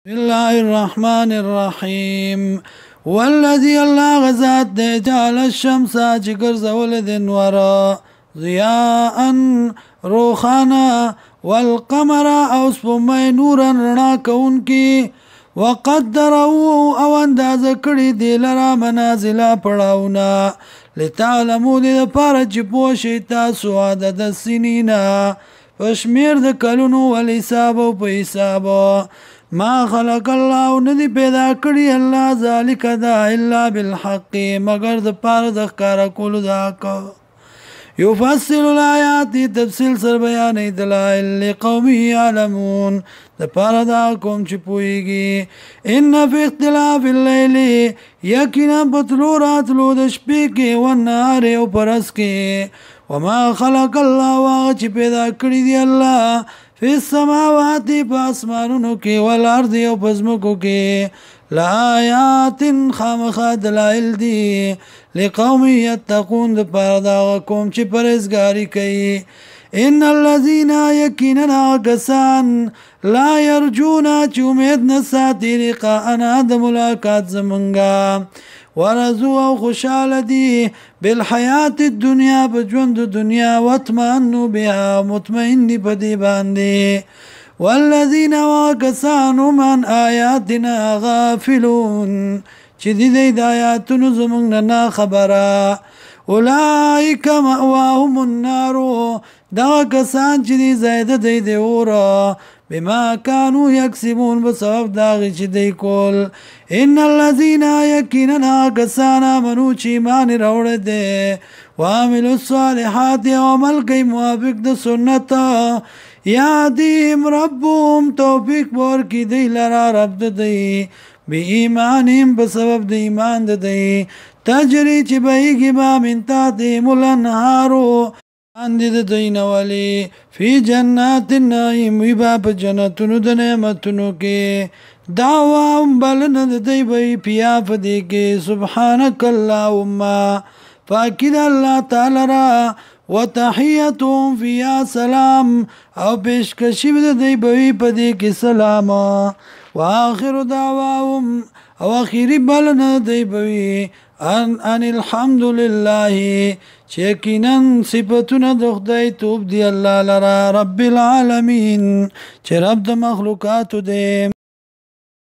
بسم الله الرحمن الرحيم والذي الله غزات دي جعل الشمس چکر زول دن ورا ضياء روخانا والقمر او سپومي نورا رنا کون کی وقدره او انداز کړي دی لرا منازل پړاونا لتعلموا دې لپاره چې پوه شئ تاسو عدد السنینا پشمیر د کلونو والحساب او په حساب ما خلق الله ندی پیدا کړی الله ذالک دا الا بالحق مگر د پاره د ښکارا کولو دا کو يفصل الآيات تفصيل سر بیان دلائل لقوم يعلمون د پاره دا کوم چې پويږي ان في اختلاف الليل یقینا بتلو راتلو د شپې کې و نهار او پرس کې وما خلق الله واغ چې پیدا کړی دی الله فی السماوات پاسمانونو کې والارض او پزمکو کې لآیات خامخ دلائل دی لقوم یتقون د پاره دا کوم چې پرهیزګاری کوي ان الذين يكننا غسان لا يرجون چې امید نه ساتي لقاءنا د ملاقات زمونږه ورزو او خوشاله دي بالحیات الدنیا بجوند دنیا واطمئنوا بها مطمئن بدی باندې والذین واکسانوا من آیاتنا غافلون چې دې د آیاتونو زمونږ نه خبره اولئک مأواهم النار دا کسان چې دې زائده دی اوره بما كانوا يكسبون بسبب داغی چې دی کول ان الذين يكننا كسانا منو چې ایمان راوړ دي وعملوا الصالحات عمل کوي موافق د سنت یادیم ربهم توفیق ورکړي دی لرا رب دی بی ایمانیم بسبب د ایمان دی تجری چې بهیږي ما من تحتهم الانهار اندې د دین والی فی جنات النعیم وی با په جنتونو د نعمتونو کې دعوام بلنه د دی وی پیا فدی کې سبحانك اللهم پاکی د الله تعالی را وتحیتهم فیا سلام او پیشکشی د دی وی په دی کې سلام واخر دعواهم او اخیری بلنه دی وی ان الحمد لله چیکینن صفتونه د خدای توب دی الله لرا رب العالمین چې رب د مخلوقات دی